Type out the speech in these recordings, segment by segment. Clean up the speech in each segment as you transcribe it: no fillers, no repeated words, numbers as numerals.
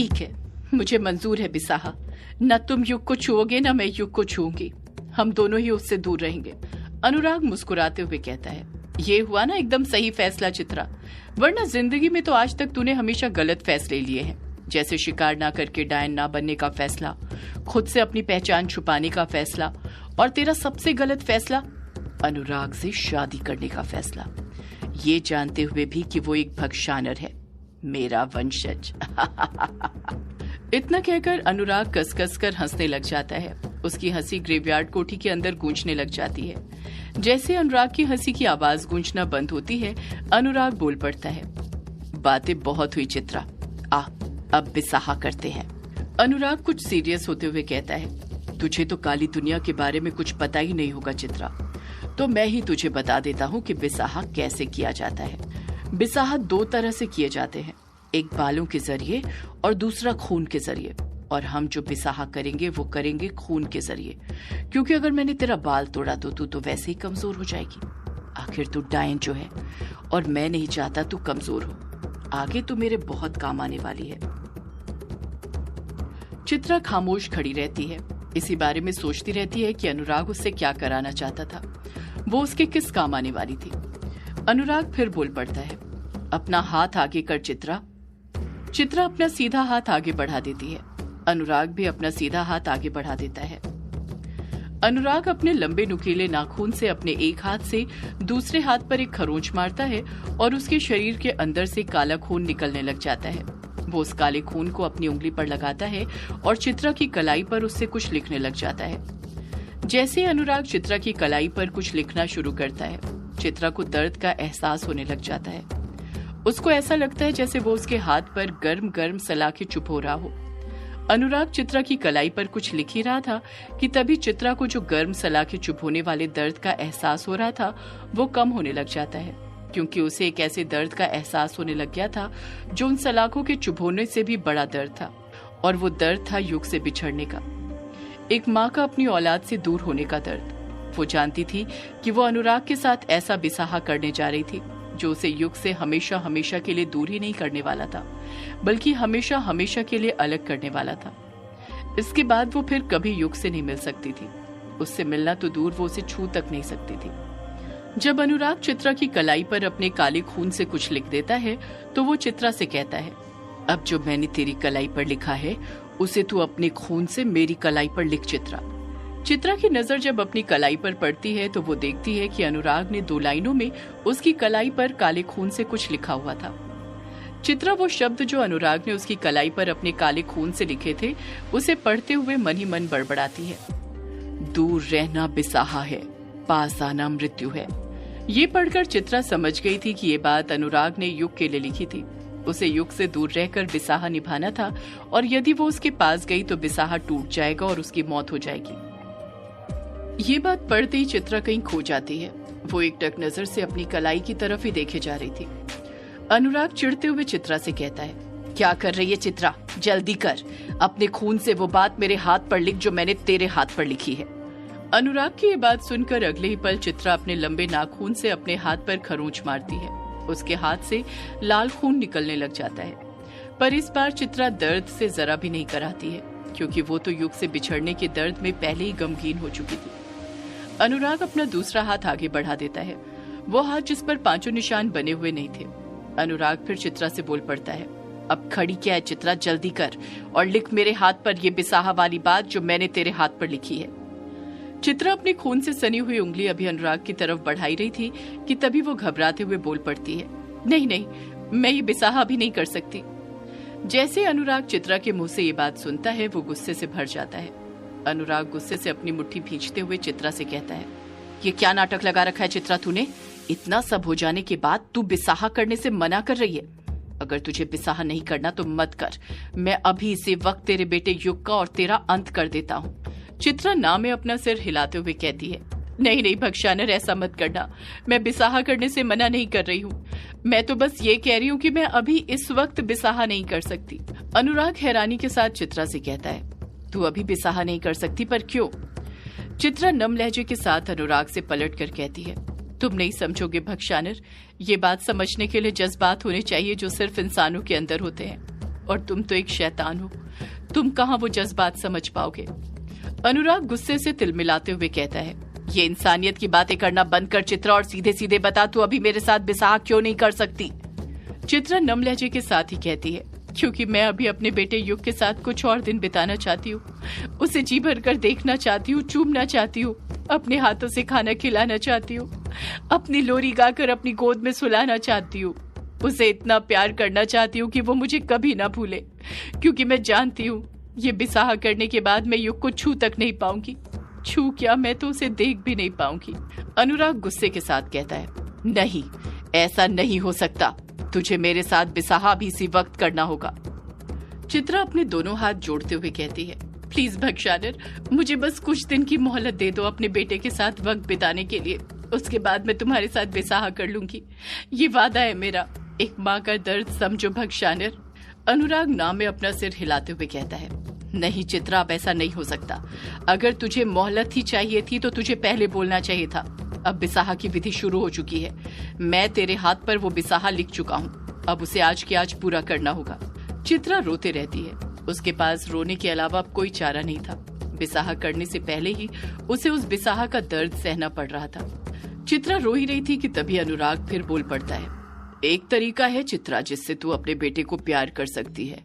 ठीक है, मुझे मंजूर है बिसाहा। न तुम युग को छुओगे न मैं युग को छूऊंगी। हम दोनों ही उससे दूर रहेंगे। अनुराग मुस्कुराते हुए कहता है, ये हुआ ना एकदम सही फैसला चित्रा, वरना जिंदगी में तो आज तक तूने हमेशा गलत फैसले लिए हैं। जैसे शिकार ना करके डायन ना बनने का फैसला, खुद से अपनी पहचान छुपाने का फैसला, और तेरा सबसे गलत फैसला अनुराग से शादी करने का फैसला, ये जानते हुए भी कि वो एक भक्षानर है, मेरा वंशज। इतना कहकर अनुराग कस-कस कर हंसने लग जाता है। उसकी हंसी ग्रेवयार्ड कोठी के अंदर गूंजने लग जाती है। जैसे अनुराग की हंसी की आवाज गूंजना बंद होती है, अनुराग बोल पड़ता है, बातें बहुत हुई चित्रा, आ अब बिसाहा करते हैं। अनुराग कुछ सीरियस होते हुए कहता है, तुझे तो काली दुनिया के बारे में कुछ पता ही नहीं होगा चित्रा, तो मैं ही तुझे बता देता हूँ कि बिसाहा कैसे किया जाता है। बिसाहा 2 तरह से किए जाते हैं, एक बालों के जरिए और दूसरा खून के जरिए। और हम जो बिसाहा करेंगे वो करेंगे खून के जरिए, क्योंकि अगर मैंने तेरा बाल तोड़ा तो तू तो वैसे ही कमजोर हो जाएगी। आखिर तू डायन जो है, और मैं नहीं चाहता तू कमजोर हो। आगे तू मेरे बहुत काम आने वाली है। चित्रा खामोश खड़ी रहती है। इसी बारे में सोचती रहती है कि अनुराग उससे क्या कराना चाहता था, वो उसके किस काम आने वाली थी। अनुराग फिर बोल पड़ता है, अपना हाथ आगे कर चित्रा। चित्रा अपना सीधा हाथ आगे बढ़ा देती है। अनुराग भी अपना सीधा हाथ आगे बढ़ा देता है। अनुराग अपने लंबे नुकीले नाखून से अपने एक हाथ से दूसरे हाथ पर एक खरोंच मारता है और उसके शरीर के अंदर से काला खून निकलने लग जाता है। वो उस काले खून को अपनी उंगली पर लगाता है और चित्रा की कलाई पर उससे कुछ लिखने लग जाता है। जैसे अनुराग चित्रा की कलाई पर कुछ लिखना शुरू करता है, चित्रा को दर्द का एहसास होने लग जाता है। उसको ऐसा लगता है जैसे वो उसके हाथ पर गर्म गर्म सलाखें चुभ हो रहा हो। अनुराग चित्रा की कलाई पर कुछ लिख ही रहा था कि तभी चित्रा को जो गर्म सलाखें चुभोने वाले दर्द का एहसास हो रहा था वो कम होने लग जाता है, क्योंकि उसे एक ऐसे दर्द का एहसास होने लग गया था जो उन सलाखों के चुभोने से भी बड़ा दर्द था, और वो दर्द था युग से बिछड़ने का, एक माँ का अपनी औलाद से दूर होने का दर्द। वो जानती थी कि वो अनुराग के साथ ऐसा बिसाहा करने जा रही थी जो उसे युग से हमेशा हमेशा के लिए दूर ही नहीं करने वाला था, बल्कि हमेशा हमेशा के लिए अलग करने वाला था। इसके बाद वो फिर कभी युग से नहीं मिल सकती थी। उससे मिलना तो दूर, वो उसे छू तक नहीं सकती थी। जब अनुराग चित्रा की कलाई पर अपने काले खून से कुछ लिख देता है तो वो चित्रा से कहता है, अब जो मैंने तेरी कलाई पर लिखा है उसे तू अपने खून से मेरी कलाई पर लिख चित्रा। चित्रा की नजर जब अपनी कलाई पर पड़ती है तो वो देखती है कि अनुराग ने 2 लाइनों में उसकी कलाई पर काले खून से कुछ लिखा हुआ था। चित्रा वो शब्द जो अनुराग ने उसकी कलाई पर अपने काले खून से लिखे थे उसे पढ़ते हुए मन ही मन बड़बड़ाती है, दूर रहना बिसाहा है, पास आना मृत्यु है। ये पढ़कर चित्रा समझ गई थी कि ये बात अनुराग ने युग के लिए लिखी थी। उसे युग से दूर रहकर बिसाहा निभाना था, और यदि वो उसके पास गई तो बिसाहा टूट जाएगा और उसकी मौत हो जाएगी। ये बात पढ़ते ही चित्रा कहीं खो जाती है। वो एक टक नजर से अपनी कलाई की तरफ ही देखे जा रही थी। अनुराग चिढ़ते हुए चित्रा से कहता है, क्या कर रही है चित्रा, जल्दी कर, अपने खून से वो बात मेरे हाथ पर लिख जो मैंने तेरे हाथ पर लिखी है। अनुराग की ये बात सुनकर अगले ही पल चित्रा अपने लंबे नाखून से अपने हाथ पर खरोंच मारती है। उसके हाथ से लाल खून निकलने लग जाता है, पर इस बार चित्रा दर्द से जरा भी नहीं कराती है, क्योंकि वो तो युग से बिछड़ने के दर्द में पहले ही गमगीन हो चुकी थी। अनुराग अपना दूसरा हाथ आगे बढ़ा देता है, वो हाथ जिस पर 5 निशान बने हुए नहीं थे। अनुराग फिर चित्रा से बोल पड़ता है, अब खड़ी क्या है चित्रा, जल्दी कर और लिख मेरे हाथ पर ये बिसाहा वाली बात जो मैंने तेरे हाथ पर लिखी है। चित्रा अपनी खून से सनी हुई उंगली अभी अनुराग की तरफ बढ़ाई रही थी कि तभी वो घबराते हुए बोल पड़ती है, नहीं नहीं, मैं ये बिसाहा भी नहीं कर सकती। जैसे अनुराग चित्रा के मुंह से ये बात सुनता है वो गुस्से से भर जाता है। अनुराग गुस्से से अपनी मुट्ठी भींचते हुए चित्रा से कहता है, ये क्या नाटक लगा रखा है चित्रा तूने? इतना सब हो जाने के बाद तू बिसाहा करने से मना कर रही है। अगर तुझे बिसाहा नहीं करना तो मत कर, मैं अभी इसी वक्त तेरे बेटे युग का और तेरा अंत कर देता हूँ। चित्रा ना में अपना सिर हिलाते हुए कहती है, नहीं नहीं भक्षानर, ऐसा मत करना, मैं बिसाहा करने से मना नहीं कर रही हूँ। मैं तो बस ये कह रही हूँ कि मैं अभी इस वक्त बिसाहा नहीं कर सकती। अनुराग हैरानी के साथ चित्रा से कहता है, तू अभी बिसाहा नहीं कर सकती, पर क्यों? चित्रा नम लहजे के साथ अनुराग से पलट कर कहती है, तुम नहीं समझोगे भक्षानर, ये बात समझने के लिए जज्बात होने चाहिए जो सिर्फ इंसानों के अंदर होते हैं। और तुम तो एक शैतान हो, तुम कहाँ वो जज्बात समझ पाओगे। अनुराग गुस्से से तिलमिलाते हुए कहता है, ये इंसानियत की बातें करना बंद कर चित्रा और सीधे सीधे बता तू अभी मेरे साथ बिसाह क्यों नहीं कर सकती। चित्रा नम लहजे के साथ ही कहती है, क्योंकि मैं अभी अपने बेटे युग के साथ कुछ और दिन बिताना चाहती हूँ, उसे जी भर कर देखना चाहती हूँ, चूमना चाहती हूँ, अपने हाथों से खाना खिलाना चाहती हूँ, अपनी लोरी गाकर अपनी गोद में सुलाना चाहती हूँ, उसे इतना प्यार करना चाहती हूँ कि वो मुझे कभी ना भूले, क्योंकि मैं जानती हूँ ये बिसाह करने के बाद मैं युग को छू तक नहीं पाऊंगी। छू क्या, मैं तो उसे देख भी नहीं पाऊंगी। अनुराग गुस्से के साथ कहता है, नहीं, ऐसा नहीं हो सकता, तुझे मेरे साथ बिसाह भी इसी वक्त करना होगा। चित्रा अपने दोनों हाथ जोड़ते हुए कहती है, प्लीज भक्षानर, मुझे बस कुछ दिन की मोहलत दे दो अपने बेटे के साथ वक्त बिताने के लिए, उसके बाद मैं तुम्हारे साथ बिसाह कर लूंगी, ये वादा है मेरा। एक माँ का दर्द समझो भक्षानर। अनुराग नाम में अपना सिर हिलाते हुए कहता है, नहीं चित्रा, अब ऐसा नहीं हो सकता। अगर तुझे मोहलत ही चाहिए थी तो तुझे पहले बोलना चाहिए था। अब बिसाह की विधि शुरू हो चुकी है, मैं तेरे हाथ पर वो बिसाह लिख चुका हूँ, अब उसे आज के आज पूरा करना होगा। चित्रा रोते रहती है, उसके पास रोने के अलावा अब कोई चारा नहीं था। बिसाह करने से पहले ही उसे उस बिसाह का दर्द सहना पड़ रहा था। चित्रा रो ही रही थी कि तभी अनुराग फिर बोल पड़ता है, एक तरीका है चित्रा जिससे तू अपने बेटे को प्यार कर सकती है,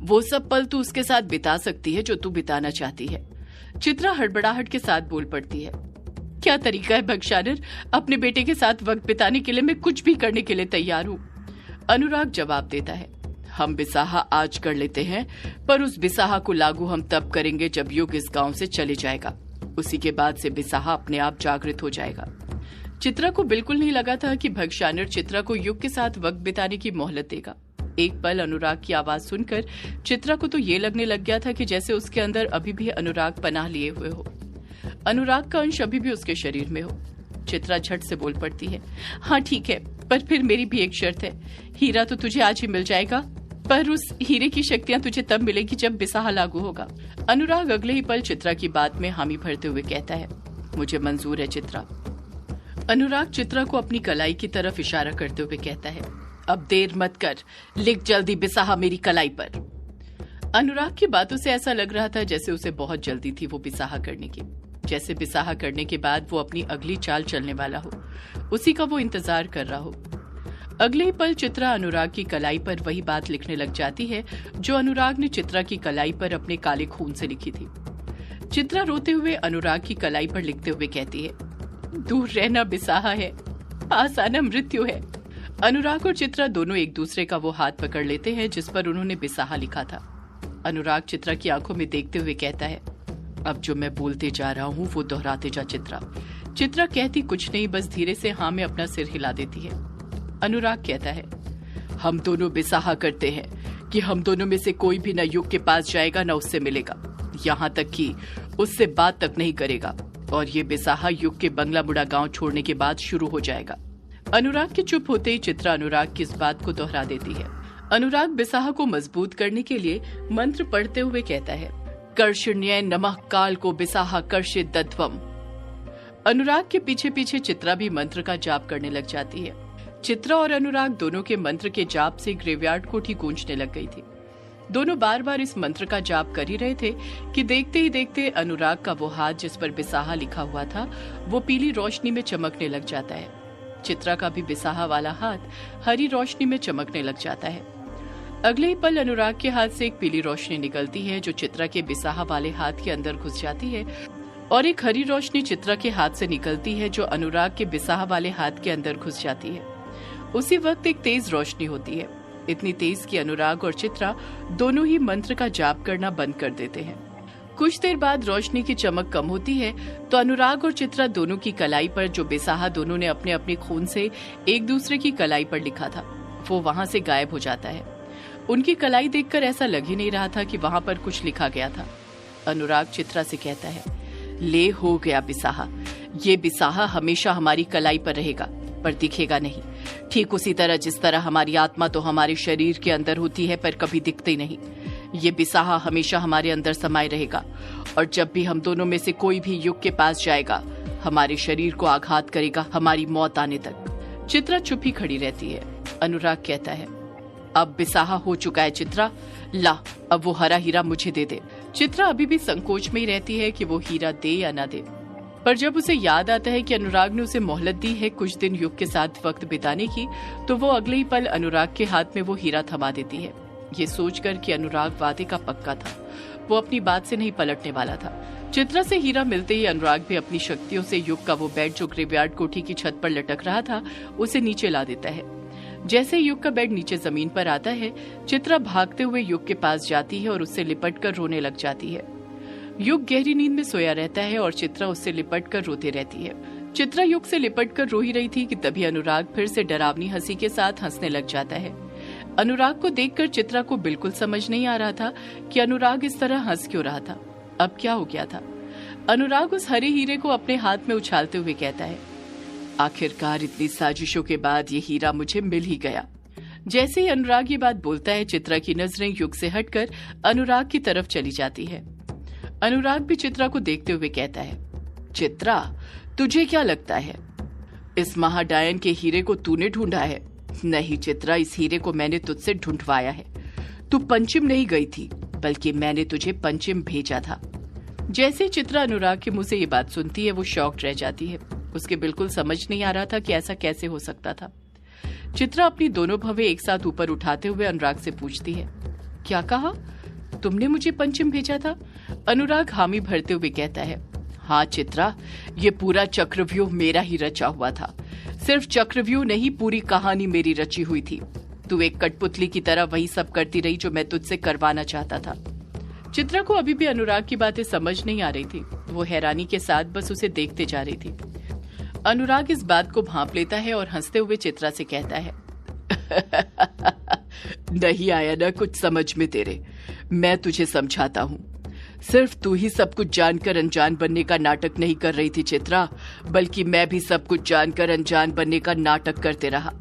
वो सब पल तू उसके साथ बिता सकती है जो तू बिताना चाहती है। चित्रा हड़बड़ाहट के साथ बोल पड़ती है, क्या तरीका है भक्षानर, अपने बेटे के साथ वक्त बिताने के लिए मैं कुछ भी करने के लिए तैयार हूँ। अनुराग जवाब देता है, हम बिसाह आज कर लेते हैं, पर उस बिसाह को लागू हम तब करेंगे जब युग इस गांव से चले जाएगा, उसी के बाद से बिसाह अपने आप जागृत हो जाएगा। चित्रा को बिल्कुल नहीं लगा था कि भक्षानर चित्रा को युग के साथ वक्त बिताने की मोहलत देगा। एक पल अनुराग की आवाज सुनकर चित्रा को तो ये लगने लग गया था कि जैसे उसके अंदर अभी भी अनुराग पनाह लिए हुए हो, अनुराग का अंश अभी भी उसके शरीर में हो। चित्रा झट से बोल पड़ती है, हाँ ठीक है, पर फिर मेरी भी एक शर्त है, हीरा तो तुझे आज ही मिल जाएगा, पर उस हीरे की शक्तियां तुझे तब मिलेगी जब बिसाह लागू होगा। अनुराग अगले ही पल चित्रा की बात में हामी भरते हुए कहता है, मुझे मंजूर है चित्रा। अनुराग चित्रा को अपनी कलाई की तरफ इशारा करते हुए कहता है, अब देर मत कर, लिख जल्दी बिसाह मेरी कलाई पर। अनुराग की बातों से ऐसा लग रहा था जैसे उसे बहुत जल्दी थी वो बिसाह करने की, जैसे बिसाह करने के बाद वो अपनी अगली चाल चलने वाला हो, उसी का वो इंतजार कर रहा हो। अगले ही पल चित्रा अनुराग की कलाई पर वही बात लिखने लग जाती है जो अनुराग ने चित्रा की कलाई पर अपने काले खून से लिखी थी। चित्रा रोते हुए अनुराग की कलाई पर लिखते हुए कहती है, दूर रहना बिसाह है, पास आना मृत्यु है। अनुराग और चित्रा दोनों एक दूसरे का वो हाथ पकड़ लेते हैं जिस पर उन्होंने बिसाह लिखा था। अनुराग चित्रा की आंखों में देखते हुए कहता है, अब जो मैं बोलते जा रहा हूँ वो दोहराते जा चित्रा। चित्रा कहती कुछ नहीं, बस धीरे से हाँ में अपना सिर हिला देती है। अनुराग कहता है, हम दोनों बिसाह करते हैं कि हम दोनों में से कोई भी न युग के पास जाएगा न उससे मिलेगा, यहाँ तक कि उससे बात तक नहीं करेगा, और ये बिसाह युग के बंगला मुड़ा गांव छोड़ने के बाद शुरू हो जाएगा। अनुराग के चुप होते ही चित्रा अनुराग की इस बात को दोहरा देती है। अनुराग बिसाह को मजबूत करने के लिए मंत्र पढ़ते हुए कहता है, कर्षण्य नमः काल को बिसाह कर्षित दध्वम। अनुराग के पीछे पीछे चित्रा भी मंत्र का जाप करने लग जाती है। चित्रा और अनुराग दोनों के मंत्र के जाप से ग्रेवयार्ड कोठी गूंजने लग गई थी। दोनों बार बार इस मंत्र का जाप कर ही रहे थे कि देखते ही देखते अनुराग का वो हाथ जिस पर बिसाह लिखा हुआ था वो पीली रोशनी में चमकने लग जाता है। चित्रा का भी बिसाह वाला हाथ हरी रोशनी में चमकने लग जाता है। अगले ही पल अनुराग के हाथ से एक पीली रोशनी निकलती है जो चित्रा के बिसाह वाले हाथ के अंदर घुस जाती है, और एक हरी रोशनी चित्रा के हाथ से निकलती है जो अनुराग के बिसाह वाले हाथ के अंदर घुस जाती है। उसी वक्त एक तेज रोशनी होती है, इतनी तेज कि अनुराग और चित्रा दोनों ही मंत्र का जाप करना बंद कर देते हैं। कुछ देर बाद रोशनी की चमक कम होती है तो अनुराग और चित्रा दोनों की कलाई पर जो बिसाह दोनों ने अपने अपने खून से एक दूसरे की कलाई पर लिखा था वो वहां से गायब हो जाता है। उनकी कलाई देखकर ऐसा लग ही नहीं रहा था कि वहां पर कुछ लिखा गया था। अनुराग चित्रा से कहता है, ले हो गया बिसाह, ये बिसाह हमेशा हमारी कलाई पर रहेगा पर दिखेगा नहीं, ठीक उसी तरह जिस तरह हमारी आत्मा तो हमारे शरीर के अंदर होती है पर कभी दिखती नहीं। ये बिसाह हमेशा हमारे अंदर समाये रहेगा, और जब भी हम दोनों में से कोई भी युग के पास जाएगा हमारे शरीर को आघात करेगा हमारी मौत आने तक। चित्रा चुप ही खड़ी रहती है। अनुराग कहता है, अब बिसाह हो चुका है चित्रा, ला, अब वो हरा हीरा मुझे दे दे। चित्रा अभी भी संकोच में ही रहती है कि वो हीरा दे या ना दे, पर जब उसे याद आता है कि अनुराग ने उसे मोहलत दी है कुछ दिन युग के साथ वक्त बिताने की, तो वो अगले ही पल अनुराग के हाथ में वो हीरा थमा देती है, ये सोचकर कि अनुराग वादे का पक्का था, वो अपनी बात से नहीं पलटने वाला था। चित्रा से हीरा मिलते ही अनुराग भी अपनी शक्तियों से युग का वो बेड जो ग्रेवयार्ड कोठी की छत पर लटक रहा था उसे नीचे ला देता है। जैसे युग का बेड नीचे जमीन पर आता है, चित्रा भागते हुए युग के पास जाती है और उससे लिपट कर रोने लग जाती है। युग गहरी नींद में सोया रहता है और चित्रा उससे लिपट कर रोती रहती है। चित्रा युग से लिपट कर रो ही रही थी कि तभी अनुराग फिर से डरावनी हंसी के साथ हंसने लग जाता है। अनुराग को देखकर चित्रा को बिल्कुल समझ नहीं आ रहा था कि अनुराग इस तरह हंस क्यों रहा था। अब क्या हो गया था? अनुराग उस हरे हीरे को अपने हाथ में उछालते हुए कहता है, आखिरकार इतनी साजिशों के बाद ये हीरा मुझे मिल ही गया। जैसे ही अनुराग ये बात बोलता है, चित्रा की नजरें युग से हटकर अनुराग की तरफ चली जाती है। अनुराग भी चित्रा को देखते हुए कहता है, चित्रा, तुझे क्या लगता है इस महाडायन के हीरे को तूने ढूंढा है? नहीं चित्रा, इस हीरे को मैंने तुझसे ढूंढवाया है। तू पंचिम नहीं गई थी, बल्कि मैंने तुझे पंचिम भेजा था। जैसे ही चित्रा अनुराग के मुंह से ये बात सुनती है, वो शॉक्ड रह जाती है। उसके बिल्कुल समझ नहीं आ रहा था कि ऐसा कैसे हो सकता था। चित्रा अपनी दोनों भवें एक साथ ऊपर उठाते हुए अनुराग से पूछती है, क्या कहा? तुमने मुझे पंचिम भेजा था? अनुराग हामी भरते हुए कहता है, हाँ चित्रा, ये पूरा चक्रव्यूह मेरा ही रचा हुआ था। सिर्फ चक्रव्यूह नहीं, पूरी कहानी मेरी रची हुई थी। तू एक कठपुतली की तरह वही सब करती रही जो मैं तुझसे करवाना चाहता था। चित्रा को अभी भी अनुराग की बातें समझ नहीं आ रही थी। वो हैरानी के साथ बस उसे देखते जा रही थी। अनुराग इस बात को भांप लेता है और हंसते हुए चित्रा से कहता है, नहीं आया ना कुछ समझ में तेरे, मैं तुझे समझाता हूँ। सिर्फ तू ही सब कुछ जानकर अनजान बनने का नाटक नहीं कर रही थी चित्रा, बल्कि मैं भी सब कुछ जानकर अनजान बनने का नाटक करते रहा।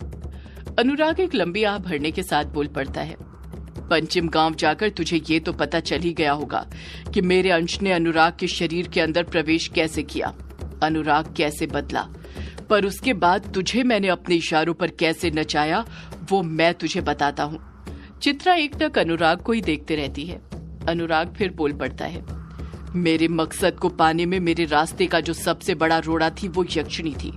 अनुराग एक लंबी आह भरने के साथ बोल पड़ता है, पंचिम गांव जाकर तुझे ये तो पता चल ही गया होगा कि मेरे अंश ने अनुराग के शरीर के अंदर प्रवेश कैसे किया, अनुराग कैसे बदला, पर उसके बाद तुझे मैंने अपने इशारों पर कैसे नचाया वो मैं तुझे बताता हूँ। चित्रा एकटक अनुराग को ही देखते रहती है। अनुराग फिर बोल पड़ता है, मेरे मकसद को पाने में मेरे रास्ते का जो सबसे बड़ा रोड़ा थी वो यक्षिणी थी।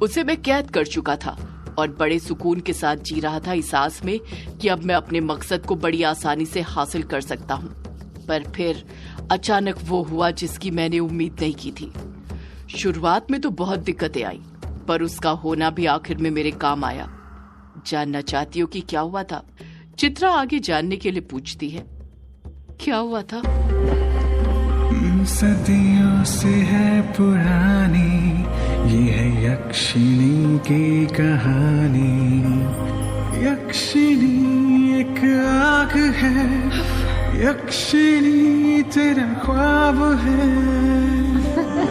उसे मैं कैद कर चुका था और बड़े सुकून के साथ जी रहा था इस आस में कि अब मैं अपने मकसद को बड़ी आसानी से हासिल कर सकता हूँ। पर फिर अचानक वो हुआ जिसकी मैंने उम्मीद नहीं की थी। शुरुआत में तो बहुत दिक्कतें आई, पर उसका होना भी आखिर में मेरे काम आया। जानना चाहती हो कि क्या हुआ था? चित्रा आगे जानने के लिए पूछती है, क्या हुआ था? सदियों से है पुरानी ये है यक्षिणी की कहानी। यक्षिणी एक आग है, यक्षिणी तेरा ख्वाब है।